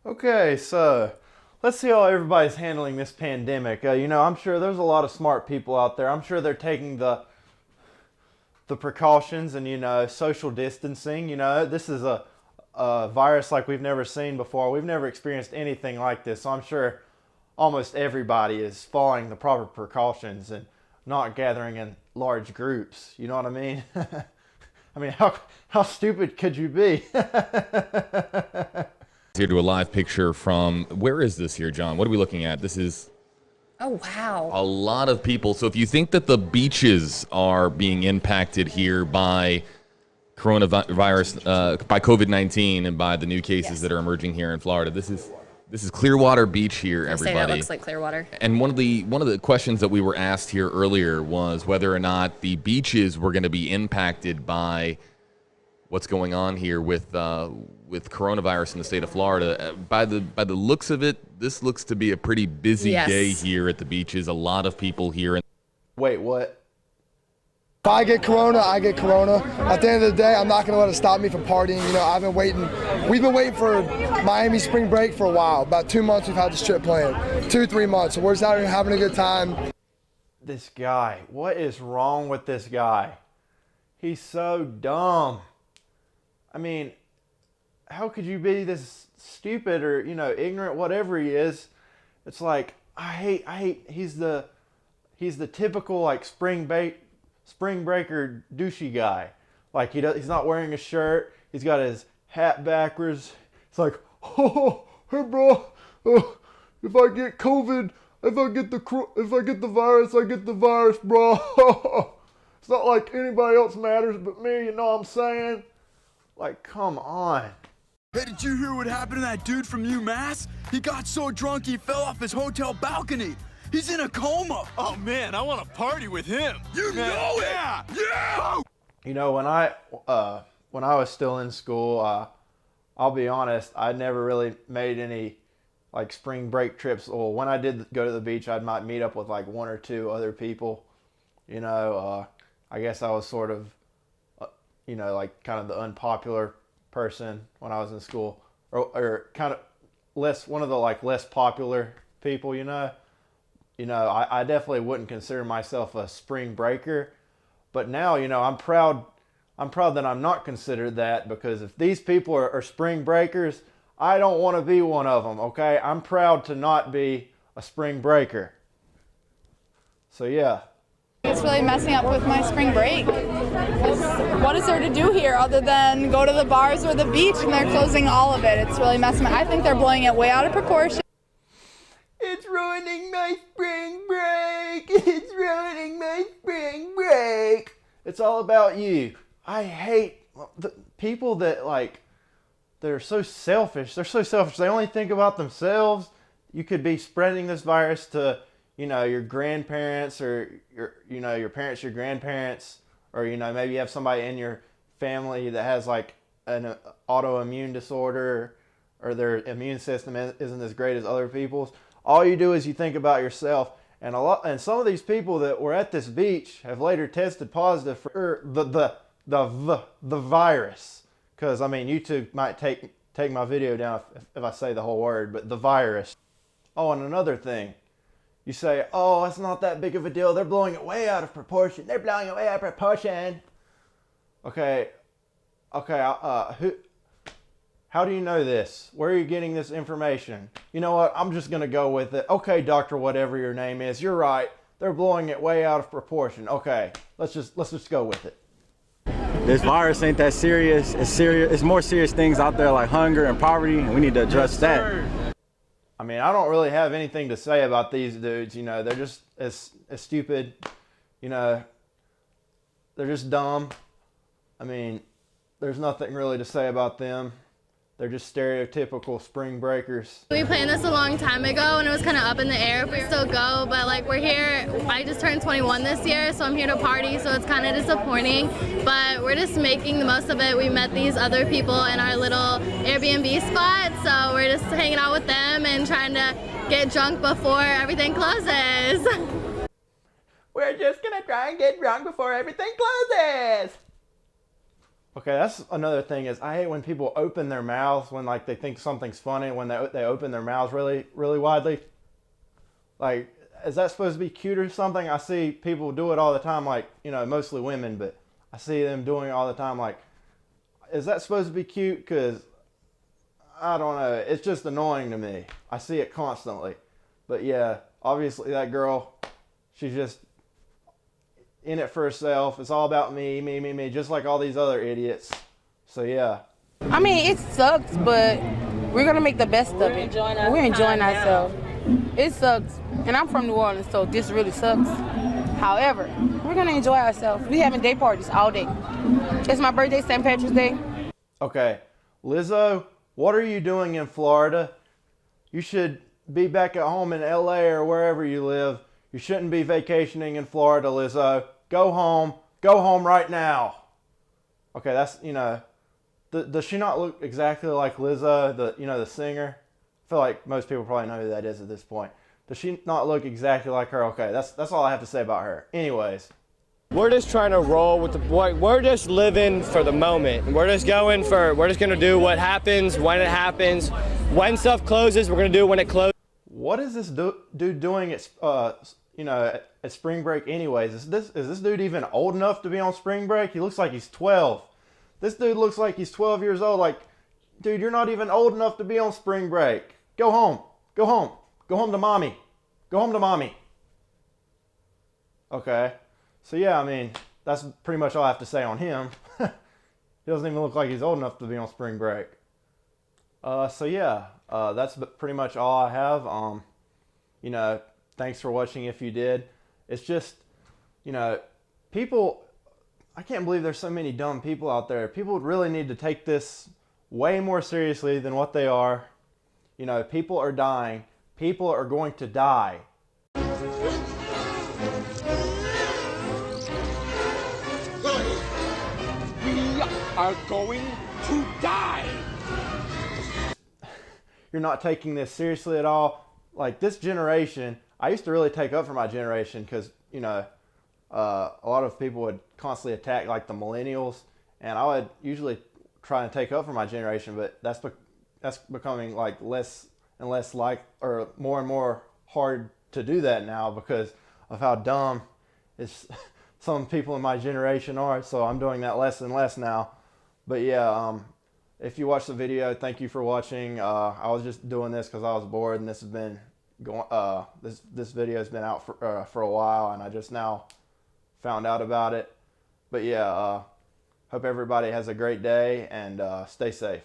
Okay, so let's see how everybody's handling this pandemic. I'm sure there's a lot of smart people out there. I'm sure they're taking the precautions and social distancing. This is a virus like we've never seen before. We've never experienced anything like this. So I'm sure almost everybody is following the proper precautions and not gathering in large groups. You know what I mean? I mean, how stupid could you be? Here to a live picture from, where is this here, John? What are we looking at? This is Oh, wow. a lot of people. So if you think that the beaches are being impacted here by coronavirus, by COVID-19 and by the new cases that are emerging here in Florida, this is Clearwater Beach here, everybody. Say that looks like Clearwater. And one of the questions that we were asked here earlier was whether or not the beaches were going to be impacted by what's going on here with coronavirus in the state of Florida. By the looks of it, this looks to be a pretty busy day here at the beaches. A lot of people here. Wait, what? If I get corona, I get corona. At the end of the day, I'm not going to let it stop me from partying. We've been waiting for Miami spring break for a while. About 2 months we've had this trip planned. 2-3 months. So we're just out here having a good time. This guy, what is wrong with this guy? He's so dumb. I mean, how could you be this stupid or, ignorant, whatever he is? It's like, I hate, he's the typical, like, spring breaker douchey guy. Like, he's not wearing a shirt, he's got his hat backwards. It's like, oh, hey bro, if I get COVID, if I get the virus, I get the virus, bro. It's not like anybody else matters but me, you know what I'm saying? Like, come on. Hey, did you hear what happened to that dude from UMass? He got so drunk he fell off his hotel balcony. He's in a coma. Oh man, I want to party with him. You know it. Yeah. When I was still in school, I'll be honest, I never really made any like spring break trips. Well, when I did go to the beach, I might meet up with like 1 or 2 other people. I guess I was sort of, like kind of the unpopular person when I was in school, or kind of one of the like less popular people. I definitely wouldn't consider myself a spring breaker, but now I'm proud that I'm not considered that, because if these people are spring breakers, I don't want to be one of them. Okay, I'm proud to not be a spring breaker. So yeah. It's really messing up with my spring break. What is there to do here other than go to the bars or the beach, and they're closing all of it? It's really messing. I think they're blowing it way out of proportion. It's ruining my spring break. It's ruining my spring break. It's all about you. I hate the people that they're so selfish. They're so selfish. They only think about themselves. You could be spreading this virus to your grandparents, or your parents, your grandparents, or maybe you have somebody in your family that has like an autoimmune disorder, or their immune system isn't as great as other people's. All you do is you think about yourself, and some of these people that were at this beach have later tested positive for the virus. Because YouTube might take my video down if I say the whole word, but the virus. Oh, and another thing. You say, oh, it's not that big of a deal. They're blowing it way out of proportion. They're blowing it way out of proportion. Okay. How do you know this? Where are you getting this information? You know what? I'm just going to go with it. Okay, doctor, whatever your name is. You're right. They're blowing it way out of proportion. Okay, let's just go with it. This virus ain't that serious. It's more serious things out there like hunger and poverty, and we need to address that. I don't really have anything to say about these dudes. They're just as stupid. They're just dumb. There's nothing really to say about them. They're just stereotypical spring breakers. We planned this a long time ago, and it was kind of up in the air if we still go, but we're here. I just turned 21 this year, so I'm here to party, so it's kind of disappointing, but we're just making the most of it. We met these other people in our little Airbnb spot, so we're just hanging out with them and trying to get drunk before everything closes. We're just gonna try and get drunk before everything closes. Okay, that's another thing is I hate when people open their mouths when like they think something's funny when they open their mouths really, really widely. Like, is that supposed to be cute or something? I see people do it all the time, like, you know, mostly women, but I see them doing it all the time. Like, is that supposed to be cute? Because, I don't know, it's just annoying to me. I see it constantly. But yeah, obviously that girl, she's just in it for herself. It's all about me, me, me, me, just like all these other idiots. So yeah. I mean, it sucks, but we're gonna make the best of it. We're enjoying ourselves. It sucks, and I'm from New Orleans, so this really sucks. However, we're gonna enjoy ourselves. We having day parties all day. It's my birthday, St. Patrick's Day. Okay, Lizzo, what are you doing in Florida? You should be back at home in LA or wherever you live. You shouldn't be vacationing in Florida, Lizzo. Go home right now. Okay, that's, you know, does she not look exactly like Lizzo, the singer? I feel like most people probably know who that is at this point. Does she not look exactly like her? Okay, that's all I have to say about her. Anyways. We're just trying to roll with we're just living for the moment. We're just gonna do what happens when it happens. When stuff closes, we're gonna do it when it closes. What is this dude doing at spring break anyways? Is this dude even old enough to be on spring break? He looks like he's 12. This dude looks like he's 12 years old. Like, dude, you're not even old enough to be on spring break. Go home. Go home. Go home to mommy. Go home to mommy. Okay. So yeah, I mean, that's pretty much all I have to say on him. He doesn't even look like he's old enough to be on spring break. So yeah, that's pretty much all I have. You know, thanks for watching if you did. It's just, you know, people, I can't believe there's so many dumb people out there. People really need to take this way more seriously than what they are. You know, people are dying. People are going to die. We are going to die. You're not taking this seriously at all. Like, this generation, I used to really take up for my generation because, you know, a lot of people would constantly attack like the millennials, and I would usually try and take up for my generation, but that's becoming like less and less or more and more hard to do that now because of how dumb some people in my generation are. So I'm doing that less and less now. But yeah, if you watched the video, thank you for watching. I was just doing this because I was bored, and this has been going. This video has been out for a while, and I just now found out about it. But yeah, hope everybody has a great day and stay safe.